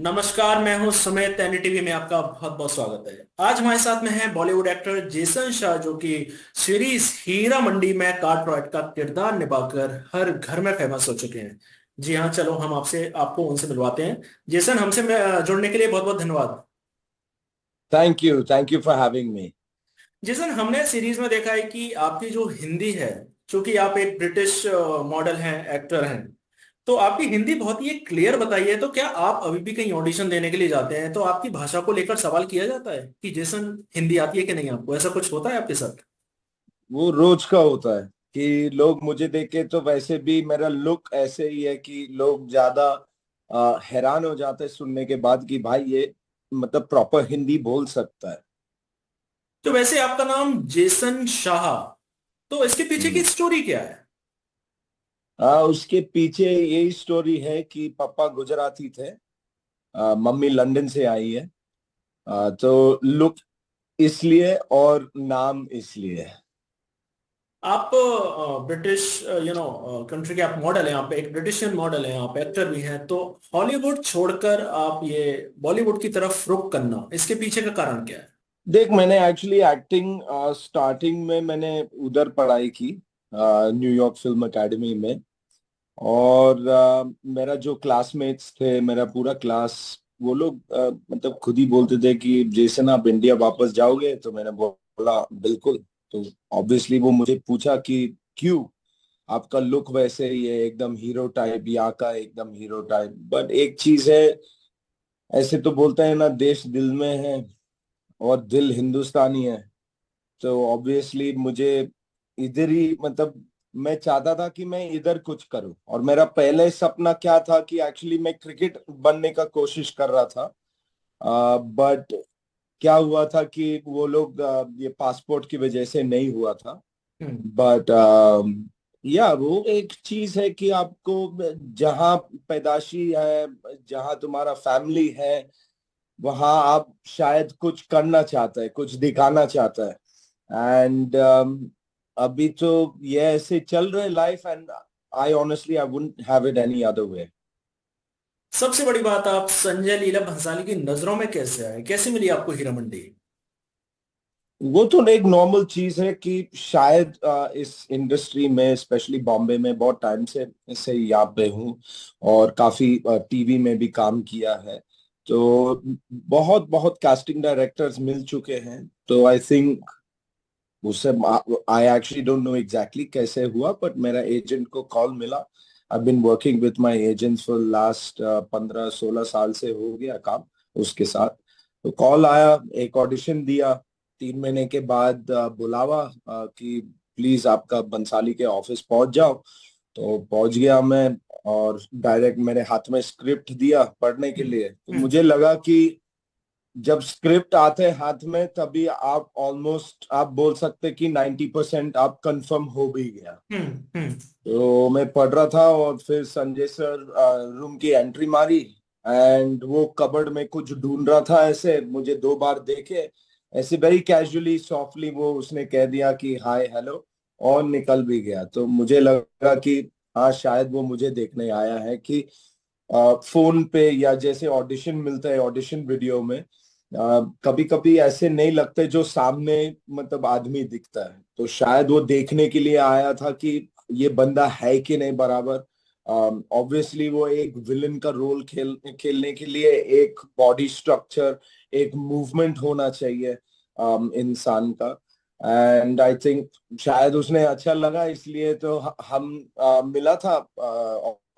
नमस्कार, मैं हूं सुमित। एनडीटीवी में आपका बहुत बहुत स्वागत है। आज हमारे साथ में है बॉलीवुड एक्टर जेसन शाह, जो कि सीरीज हीरा मंडी में कार्टराइट का किरदार निभाकर हर घर में फेमस हो चुके हैं। जी हाँ, चलो हम आपसे आपको उनसे मिलवाते हैं। जेसन, हमसे जुड़ने के लिए बहुत बहुत धन्यवाद। Thank you for having me. Jason, हमने सीरीज में देखा है कि आपकी जो हिंदी है, चूंकि आप एक ब्रिटिश मॉडल हैं, एक्टर हैं, तो आपकी हिंदी बहुत ही क्लियर बताई है। तो क्या आप अभी भी कहीं ऑडिशन देने के लिए जाते हैं तो आपकी भाषा को लेकर सवाल किया जाता है कि जेसन, हिंदी आती है कि नहीं आपको? ऐसा कुछ होता है आपके साथ? वो रोज का होता है कि लोग मुझे देखे तो वैसे भी मेरा लुक ऐसे ही है कि लोग ज्यादा हैरान हो जाते हैं सुनने के बाद कि भाई ये मतलब प्रॉपर हिंदी बोल सकता है। तो वैसे आपका नाम जेसन शाह, तो इसके पीछे की हम्म। स्टोरी क्या है? उसके पीछे यही स्टोरी है कि पापा गुजराती थे, मम्मी लंदन से आई है। तो लुक इसलिए और नाम इसलिए। आप ब्रिटिश कंट्री के आप मॉडल हैं, आप एक ब्रिटिशियन मॉडल हैं, आप एक्टर भी हैं, तो हॉलीवुड छोड़कर आप ये बॉलीवुड की तरफ रुख करना, इसके पीछे का कारण क्या है? देख, मैंने एक्चुअली एक्टिंग स्टार्टिंग में मैंने उधर पढ़ाई की, न्यूयॉर्क फिल्म एकेडमी में। और मेरा जो क्लासमेट्स थे, मेरा पूरा क्लास, वो लोग मतलब खुद ही बोलते थे कि जैसे ना आप इंडिया वापस जाओगे, तो मैंने बोला बिल्कुल। तो ऑब्वियसली वो मुझे पूछा कि क्यों, आपका लुक वैसे ही है, एकदम हीरो टाइप, यहाँ का एकदम हीरो टाइप। बट एक चीज है, ऐसे तो बोलते हैं ना, देश दिल में है और दिल हिंदुस्तानी है। तो ऑब्वियसली मुझे इधर ही मतलब मैं चाहता था कि मैं इधर कुछ करूं। और मेरा पहले सपना क्या था कि एक्चुअली मैं क्रिकेट बनने का कोशिश कर रहा था। बट क्या हुआ था कि वो लोग ये पासपोर्ट की वजह से नहीं हुआ था। हम्म। बट या वो एक चीज है कि आपको जहाँ पैदाशी है, जहाँ तुम्हारा फैमिली है, वहाँ आप शायद कुछ करना चाहते हैं, कुछ दिखाना चाहता है। एंड अभी तो ये ऐसे चल रहे life, and I honestly I wouldn't have it any other way. सबसे बड़ी बात, आप संजय लीला भंसाली की नजरों में कैसे आए? कैसे मिली आपको हीरा मंडी? वो तो एक नॉर्मल चीज है कि शायद इस इंडस्ट्री में, स्पेशली बॉम्बे में, बहुत टाइम से यहाँ पे हूँ और काफी टीवी में भी काम किया है। तो बहुत बहुत कास्टिंग डायरेक्टर्स मिल चुके हैं। तो आई थिंक उससे, I actually don't know exactly कैसे हुआ, बट मेरा एजेंट को कॉल मिला। I been working with my agents for last 15-16 साल से हो गया काम उसके साथ। तो कॉल आया, एक ऑडिशन दिया, 3 महीने के बाद बुलावा कि प्लीज आपका बंसाली के ऑफिस पहुंच जाओ। तो पहुंच गया मैं, और डायरेक्ट मेरे हाथ में स्क्रिप्ट दिया पढ़ने के हम्म। लिए। तो हम्म। मुझे लगा कि जब स्क्रिप्ट आते हैं हाथ में, तभी आप ऑलमोस्ट आप बोल सकते कि 90% आप कंफर्म हो भी गया। हम्म। हम्म। तो मैं पढ़ रहा था और फिर संजय सर रूम की एंट्री मारी, एंड वो कबर्ड में कुछ ढूंढ रहा था, ऐसे मुझे 2 बार देखे, ऐसे वेरी कैजुअली सॉफ्टली वो उसने कह दिया कि हाय हेलो, और निकल भी गया। तो मुझे लगा कि हाँ, शायद वो मुझे देखने आया है कि फोन पे या जैसे ऑडिशन मिलता है ऑडिशन वीडियो में, कभी कभी ऐसे नहीं लगते जो सामने मतलब आदमी दिखता है। तो शायद वो देखने के लिए आया था कि ये बंदा है कि नहीं बराबर। ऑब्वियसली वो एक विलन का रोल खेलने के लिए एक बॉडी स्ट्रक्चर, एक मूवमेंट होना चाहिए इंसान का। एंड आई थिंक शायद उसने अच्छा लगा, इसलिए तो हम मिला था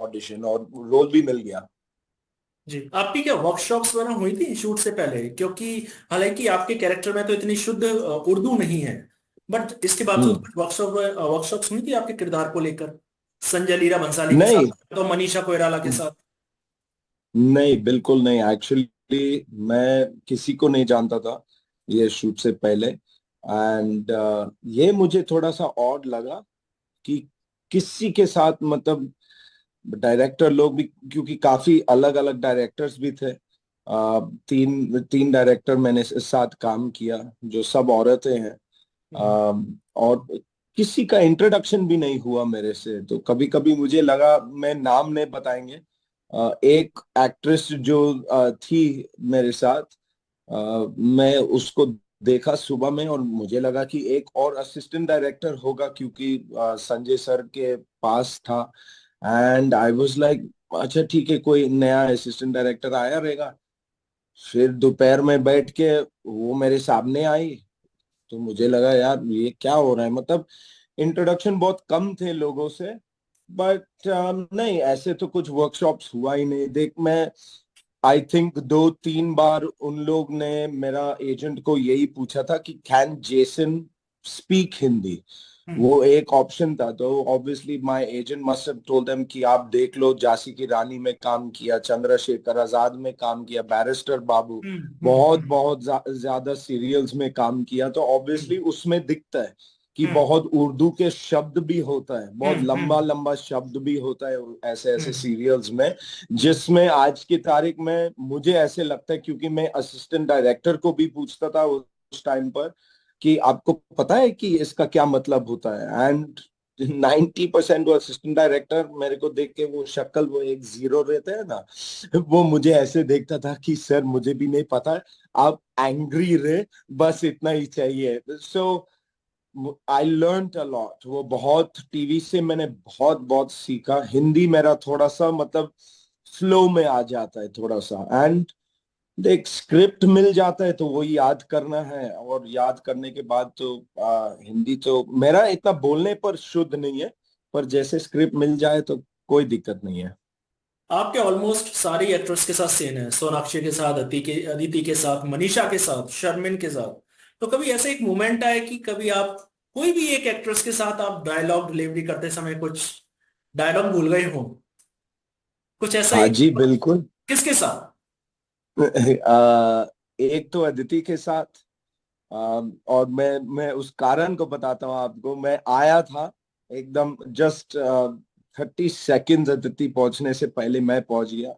ऑडिशन, और रोल भी मिल गया। जी, आपकी क्या वर्कशॉप्स वगैरह हुई थी शूट से पहले? क्योंकि हालांकि आपके कैरेक्टर में तो इतनी शुद्ध उर्दू नहीं है, बट इसके बावजूद हम्म। कुछ वर्कशॉप्स हुई थी आपके किरदार को लेकर, संजय लीला भंसाली के नहीं, साथ तो मनीषा कोइराला के साथ? नहीं, बिल्कुल नहीं। एक्चुअली मैं किसी को नहीं जानता था ये शूट से पहले। एंड ये मुझे थोड़ा सा ऑड लगा कि किसी के साथ मतलब डायरेक्टर लोग भी, क्योंकि काफी अलग अलग डायरेक्टर्स भी थे। तीन तीन डायरेक्टर मैंने साथ काम किया, जो सब औरतें हैं। हम्म। और किसी का इंट्रोडक्शन भी नहीं हुआ मेरे से। तो कभी कभी मुझे लगा, मैं नाम नहीं बताएंगे, एक एक्ट्रेस जो थी मेरे साथ, मैं उसको देखा सुबह में और मुझे लगा कि एक और असिस्टेंट डायरेक्टर होगा, क्योंकि संजय सर के पास था। एंड आई वाज लाइक, अच्छा ठीक है, कोई नया असिस्टेंट डायरेक्टर आया रहेगा। फिर दोपहर में बैठ के वो मेरे सामने आई, तो मुझे लगा यार ये क्या हो रहा है, मतलब इंट्रोडक्शन बहुत कम थे लोगों से। बट नहीं, ऐसे तो कुछ वर्कशॉप्स हुआ ही नहीं। देख, मैं आई थिंक 2-3 बार उन लोग ने मेरा एजेंट को यही पूछा था कि कैन जेसन स्पीक हिंदी। हम्म। वो एक ऑप्शन था, तो obviously my agent must have told them कि आप देख लो, झांसी की रानी में काम किया, चंद्रशेखर आजाद में काम किया, बैरिस्टर बाबू, हम्म। बहुत बहुत ज्यादा सीरियल्स में काम किया। तो हम्म। ऑब्वियसली उसमें दिखता है कि हम्म। बहुत उर्दू के शब्द भी होता है, बहुत हम्म। लंबा लंबा शब्द भी होता है ऐसे ऐसे हम्म। सीरियल्स में, जिसमें आज की तारीख में मुझे ऐसे लगता है, क्योंकि मैं असिस्टेंट डायरेक्टर को भी पूछता था उस टाइम पर कि आपको पता है कि इसका क्या मतलब होता है। एंड 90% वो असिस्टेंट डायरेक्टर मेरे को देख के, वो शक्ल, वो एक जीरो रहते हैं ना, वो मुझे ऐसे देखता था कि सर मुझे भी नहीं पता है, आप एंग्री रहे, बस इतना ही चाहिए। सो आई लर्नड अ लॉट। वो बहुत टीवी से मैंने बहुत बहुत सीखा। हिंदी मेरा थोड़ा सा मतलब फ्लो में आ जाता है थोड़ा सा। एंड देख, स्क्रिप्ट मिल जाता है तो वो याद करना है, और याद करने के बाद तो हिंदी तो मेरा इतना बोलने पर शुद्ध नहीं है, पर जैसे स्क्रिप्ट मिल जाए तो कोई दिक्कत नहीं है। आपके ऑलमोस्ट सारी एक्ट्रेस के साथ सीन है, सोनाक्षी के साथ, अदिति के साथ, मनीषा के साथ, शर्मिन के साथ। तो कभी ऐसे एक मोमेंट आया कि कभी आप कोई भी एक एक्ट्रेस के साथ आप डायलॉग डिलीवरी करते समय कुछ डायलॉग भूल गए हो? कुछ ऐसा हाँ एक, जी, बिल्कुल। किसके साथ? एक तो अदिति के साथ। और मैं उस कारण को बताता हूँ आपको। मैं आया था एकदम जस्ट 30 सेकेंड अदिति पहुंचने से पहले मैं पहुंच गया।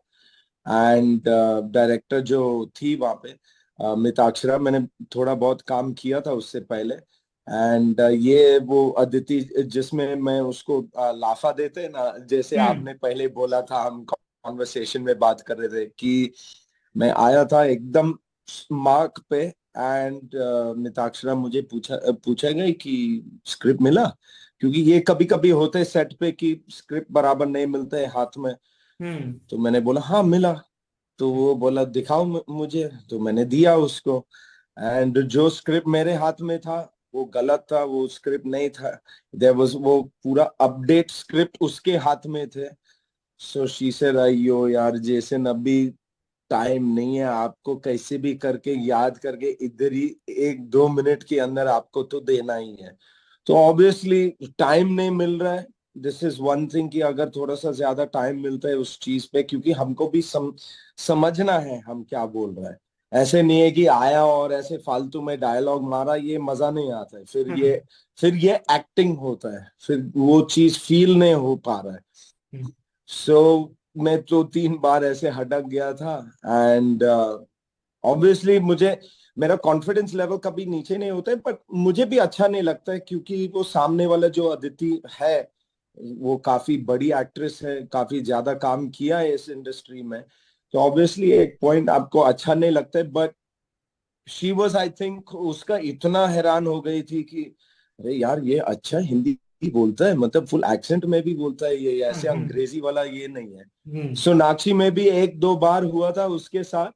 एंड डायरेक्टर जो थी वहां पे, मिताक्षरा, मैंने थोड़ा बहुत काम किया था उससे पहले। एंड ये वो अदिति, जिसमें मैं उसको लाफा देते हैं ना, जैसे हम्म। आपने पहले बोला था, हम कॉन्वर्सेशन में बात कर रहे थे कि मैं आया था एकदम मार्क पे। एंड मिताक्षरा मुझे पूछा गया कि स्क्रिप्ट मिला, क्योंकि ये कभी कभी होते हैं सेट पे कि स्क्रिप्ट बराबर नहीं मिलते हैं हाथ में। हम्म। तो मैंने बोला हाँ मिला। तो वो बोला दिखाओ मुझे, तो मैंने दिया उसको। एंड जो स्क्रिप्ट मेरे हाथ में था वो गलत था, वो स्क्रिप्ट नहीं था। देयर वाज, वो पूरा अपडेट स्क्रिप्ट उसके हाथ में थे। सो शी सेड, अयो यार जेसन, अभी टाइम नहीं है, आपको कैसे भी करके याद करके इधर ही 1-2 मिनट के अंदर आपको तो देना ही है। तो ऑब्वियसली टाइम नहीं मिल रहा है। दिस इज वन थिंग कि अगर थोड़ा सा ज्यादा टाइम मिलता है उस चीज पे, क्योंकि हमको भी समझना है हम क्या बोल रहे हैं। ऐसे नहीं है कि आया और ऐसे फालतू में डायलॉग मारा, ये मजा नहीं आता है। हम्म। फिर ये एक्टिंग होता है, फिर वो चीज फील नहीं हो पा रहा है। हम्म। सो मैं तो 3 बार ऐसे हटक गया था। एंड ऑब्वियसली मुझे, मेरा कॉन्फिडेंस लेवल कभी नीचे नहीं होता है, बट मुझे भी अच्छा नहीं लगता है, क्योंकि वो सामने वाला जो अदिति है वो काफी बड़ी एक्ट्रेस है, काफी ज्यादा काम किया है इस इंडस्ट्री में। तो ऑब्वियसली एक पॉइंट आपको अच्छा नहीं लगता है, but she was, I think, उसका इतना हैरान हो गई थी कि अरे यार ये अच्छा हिंदी बोलता है, मतलब फुल एक्सेंट में भी बोलता है, ये ऐसे हम्म। अंग्रेजी वाला ये नहीं है। हम्म। सोनाक्षी में भी 1-2 बार हुआ था उसके साथ।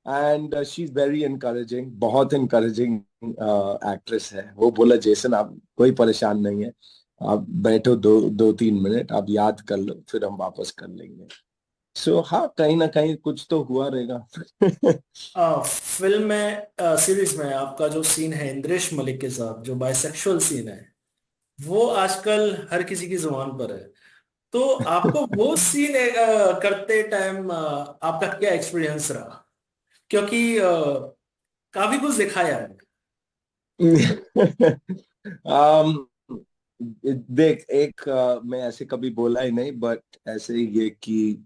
And she is very encouraging, बहुत इनकरेजिंग एक्ट्रेस है। वो बोला जेसन आप कोई परेशान नहीं है, आप बैठो 2-3 मिनट, आप याद कर लो, फिर हम वापस कर लेंगे। सो हाँ, कहीं ना कहीं कुछ तो हुआ रहेगा। फिल्म में, सीरीज में आपका जो सीन है इंद्रेश मलिक के साथ, जो बाइसेक्सुअल सीन है, वो आजकल हर किसी की जुबान पर है। तो आपको वो सीन करते टाइम आपका क्या एक्सपीरियंस रहा? क्योंकि काफी कुछ दिखाया है। um, देख, एक मैं ऐसे कभी बोला ही नहीं, बट ऐसे ही ये कि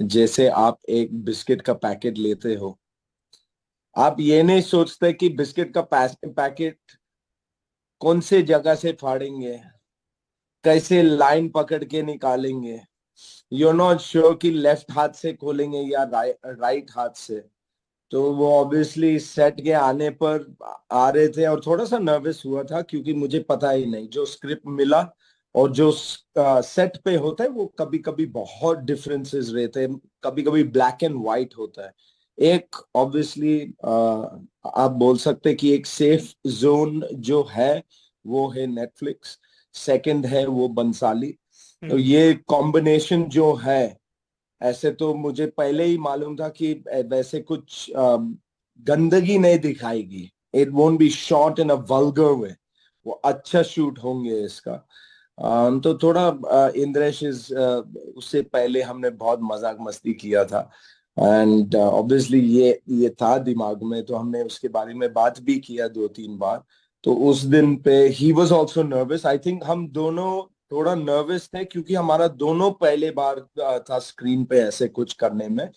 जैसे आप एक बिस्किट का पैकेट लेते हो, आप ये नहीं सोचते कि बिस्किट का पैकेट कौन से जगह से फाड़ेंगे, कैसे लाइन पकड़ के निकालेंगे, you're not sure कि लेफ्ट हाथ से खोलेंगे या राइट हाथ से। तो वो ऑब्वियसली सेट के आने पर आ रहे थे और थोड़ा सा नर्वस हुआ था क्योंकि मुझे पता ही नहीं जो स्क्रिप्ट मिला और जो सेट पे होता है वो कभी कभी बहुत डिफरेंसेस रहते हैं, कभी कभी ब्लैक एंड व्हाइट होता है। एक ऑब्वियसली आप बोल सकते हैं कि एक सेफ जोन जो है वो है नेटफ्लिक्स, सेकंड है वो बंसाली। तो ये कॉम्बिनेशन जो है, ऐसे तो मुझे पहले ही मालूम था कि वैसे कुछ गंदगी नहीं दिखाएगी, it won't be shot in a vulgar way, वो अच्छा शूट होंगे इसका। तो थोड़ा इंद्रेश इज उससे पहले हमने बहुत मजाक मस्ती किया था एंड ऑब्वियसली ये था दिमाग में, तो हमने उसके बारे में बात भी किया 2-3 बार। तो उस दिन पे he was also nervous, I think हम दोनों थोड़ा नर्वस थे क्योंकि हमारा दोनों पहले बार था स्क्रीन पे ऐसे कुछ करने में।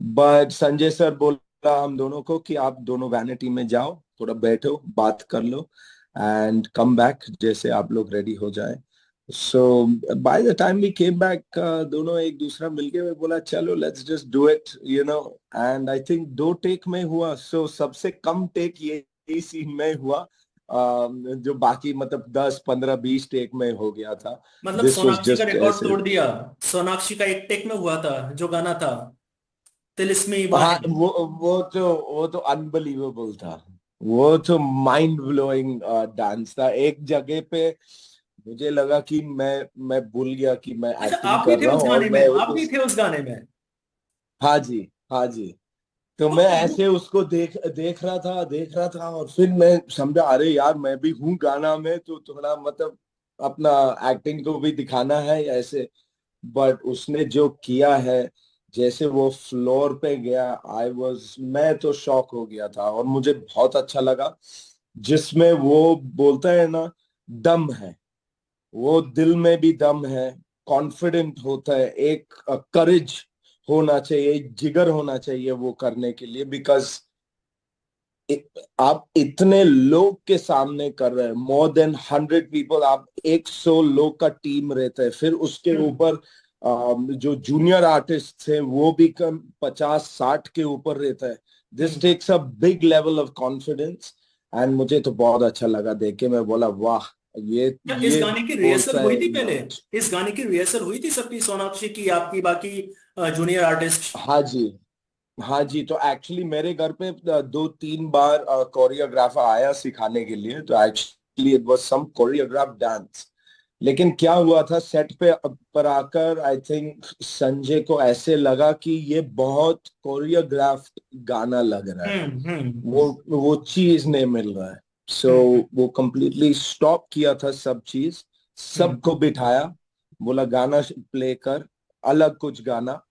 बट संजय सर बोला हम दोनों को कि आप दोनों वैनिटी में जाओ, थोड़ा बैठो बात कर लो एंड कम बैक जैसे आप लोग रेडी हो जाए। So by the time we came back, दोनों एक दूसरा मिलके मैं बोला चलो let's just do it you know. And I think 2 take में हुआ, सो सबसे कम टेक ये सीन में हुआ। जो बाकी मतलब 10-15-20 टेक में हो गया था। मतलब दिस वाज सोनाक्षी का जस्ट रिकॉर्ड ऐसे। तोड़ दिया। सोनाक्षी का एक टेक में हुआ था जो गाना था, तिलिस्मी हाँ बाहें। वो तो अनबिलीवेबल था, वो तो माइंड ब्लोइंग डांस था। एक जगह पे मुझे लगा कि मैं भूल गया कि मैं अच्छा, एक्टिंग आप भी कर थे रहा उस हूँ और गाने में? मैं आप भी उस। थे उस गाने में? हाँ जी, हाँ जी। तो तो मैं ऐसे उसको देख देख रहा था और फिर मैं समझा अरे यार मैं भी हूँ गाना में, तो थोड़ा मतलब अपना एक्टिंग को भी दिखाना है ऐसे। बट उसने जो किया है, जैसे वो फ्लोर पे गया, मैं तो शॉक हो गया था और मुझे बहुत अच्छा लगा। जिसमें वो बोलता है ना, दम है, वो दिल में भी दम है, कॉन्फिडेंट होता है, एक करेज होना चाहिए, एक जिगर होना चाहिए वो करने के लिए। बिकॉज आप इतने लोग के सामने कर रहे हैं, मोर देन 100 पीपल, आप 100 लोग का टीम रहता है, फिर उसके हम्म। ऊपर जो जूनियर आर्टिस्ट हैं वो भी कम 50-60 के ऊपर रहता है। This hmm. Takes a big level of confidence and मुझे तो बहुत अच्छा लगा देख के। मैं बोला वाह, ये क्या इस ये गाने की रिहर्सल बोलता हुई है थी पहले? नॉलेज। इस गाने की रिहर्सल हुई थी सबकी, सोनाक्षी की, आपकी, बाकी जूनियर आर्टिस्ट? हाँ जी, हाँ जी। तो एक्चुअली मेरे घर पे 2-3 बार कोरियोग्राफर आया सिखाने के लिए, तो actually it was some choreograph dance. लेकिन क्या हुआ था सेट पे पर आकर, आई थिंक संजय को ऐसे लगा कि ये बहुत कोरियोग्राफ्ड गाना लग रहा है, हम्म। हम्म। वो चीज नहीं मिल रहा है। सो हम्म। वो कंप्लीटली स्टॉप किया था सब चीज, हम्म। सबको बिठाया, बोला गाना प्ले कर, अलग कुछ गाना।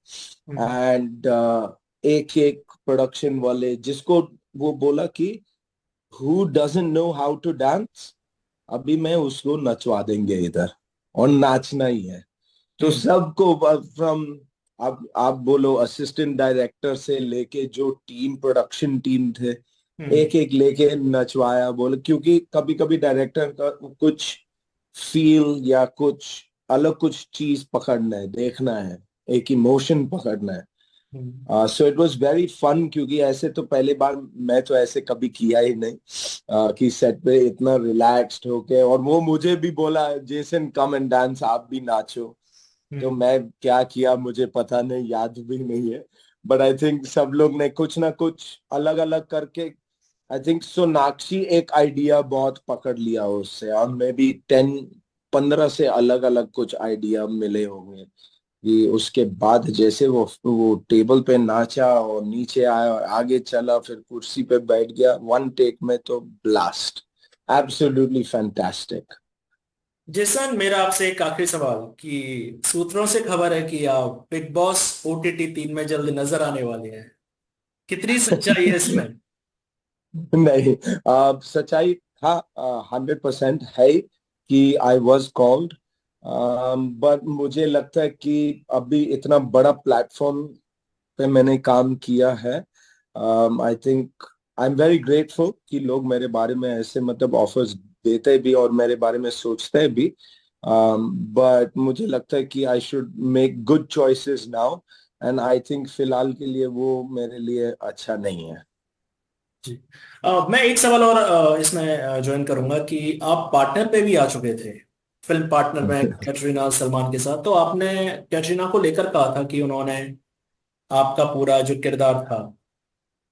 हम्म। एंड एक एक प्रोडक्शन वाले जिसको वो बोला कि who doesn't know how to dance, अभी मैं उसको नचवा देंगे इधर, और नाचना ही है। तो हम्म। सबको फ्रॉम, आप बोलो असिस्टेंट डायरेक्टर से लेके जो टीम प्रोडक्शन टीम थे, हम्म। एक एक लेके नचवाया। बोले क्योंकि कभी कभी डायरेक्टर का कुछ फील या कुछ अलग कुछ चीज पकड़ना है, देखना है, एक इमोशन पकड़ना है। Hmm. So it was very fun क्योंकि ऐसे तो पहले बार मैं तो ऐसे कभी किया ही नहीं, कि सेट पे इतना रिलैक्स्ड होके। और वो मुझे भी बोला जेसन कम एंड डांस, आप भी नाचो। तो हम्म। मैं क्या किया मुझे पता नहीं, याद भी नहीं है। बट आई थिंक सब लोग ने कुछ ना कुछ अलग अलग करके, आई थिंक सोनाक्षी एक आइडिया बहुत पकड़ लिया उससे, और मे बी 10-15 से अलग अलग कुछ आइडिया मिले होंगे। कि उसके बाद जैसे वो टेबल पे नाचा और नीचे आया और आगे चला, फिर कुर्सी पे बैठ गया, 1 टेक में तो ब्लास्ट, एब्सोल्युटली फैंटास्टिक। जेसन, मेरा आपसे एक आखिरी सवाल कि सूत्रों से खबर है कि आप बिग बॉस OTT 3 में जल्द नजर आने वाले हैं। कितनी सच्चाई है इसमें? नहीं, सच्चाई हाँ 100% है कि आई वॉज कॉल्ड। बट मुझे लगता है कि अभी इतना बड़ा प्लेटफॉर्म पे मैंने काम किया है, I think I am very grateful कि लोग मेरे बारे में ऐसे मतलब ऑफर्स देते भी और मेरे बारे में सोचते भी। बट मुझे लगता है कि I should make good choices now, and I think फिलहाल के लिए वो मेरे लिए अच्छा नहीं है। जी। मैं एक सवाल और इसमें ज्वाइन करूंगा कि आप पार्टनर पे भी आ चुके थे, फिल्म पार्टनर में कैटरीना सलमान के साथ। तो आपने कैटरीना को लेकर कहा था कि उन्होंने आपका पूरा जो किरदार था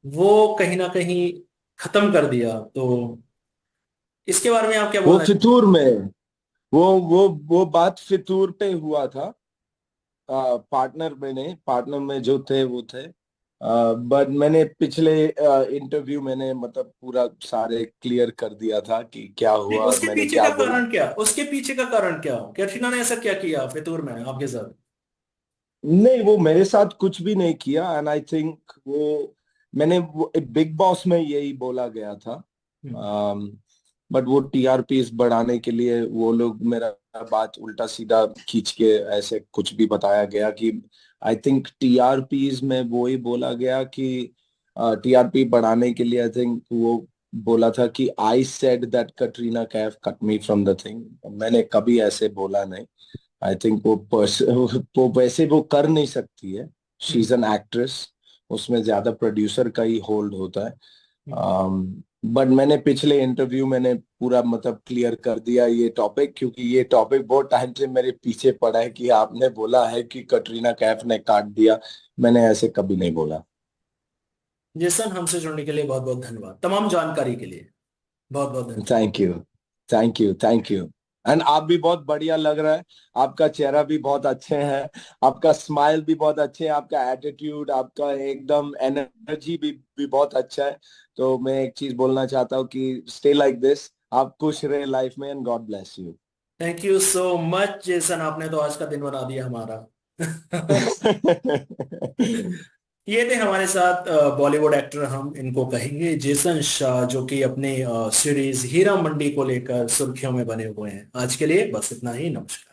वो कहीं ना कहीं खत्म कर दिया। तो इसके बारे में आप क्या वो बोलना चाहेंगे? फितूर में, वो बात फितूर पे हुआ था। पार्टनर में नहीं, पार्टनर में जो थे वो थे। बट मैंने पिछले इंटरव्यू मैंने मतलब पूरा सारे क्लियर कर दिया था कि क्या नहीं, हुआ और उसके मैंने पीछे क्या का बोला। कारण क्या, उसके पीछे का कारण क्या, कैटरीना ने ऐसा क्या किया फितूर में आपके साथ? नहीं, वो मेरे साथ कुछ भी नहीं किया, एंड आई थिंक वो मैंने वो बिग बॉस में यही बोला गया था। हम्म। बट वो टीआरपीस बढ़ाने के लिए वो लोग मेरा बात उल्टा सीधा खींच के ऐसे कुछ भी बताया गया कि आई थिंक टीआरपीस में वो ही बोला गया कि टीआरपी बढ़ाने के लिए आई थिंक वो बोला था कि I said that Katrina Kaif cut me from the thing. मैंने कभी ऐसे बोला नहीं। आई थिंक वो वैसे वो कर नहीं सकती है। She hmm. Is an actress, उसमें ज्यादा प्रोड्यूसर का ही होल्ड होता है। हम्म। बट मैंने पिछले इंटरव्यू मैंने पूरा मतलब क्लियर कर दिया ये टॉपिक, क्योंकि ये टॉपिक बहुत टाइम से मेरे पीछे पड़ा है कि आपने बोला है कि कटरीना कैफ ने काट दिया। मैंने ऐसे कभी नहीं बोला। जेसन, हमसे जुड़ने के लिए बहुत बहुत धन्यवाद, तमाम जानकारी के लिए बहुत बहुत धन्यवाद। Thank you, thank you, thank you. And आप भी बहुत बढ़िया लग रहा है। आपका चेहरा भी बहुत अच्छे है, आपका स्माइल भी बहुत अच्छे है, आपका एटीट्यूड, आपका एकदम एनर्जी भी बहुत अच्छा है। तो मैं एक चीज बोलना चाहता हूँ कि स्टे लाइक दिस। आप खुश रहे लाइफ में, and God bless you. Thank you so much Jason, आपने तो आज का दिन बना दिया हमारा। ये थे हमारे साथ बॉलीवुड एक्टर, हम इनको कहेंगे जेसन शाह, जो कि अपने सीरीज हीरा मंडी को लेकर सुर्खियों में बने हुए हैं। आज के लिए बस इतना ही, नमस्कार।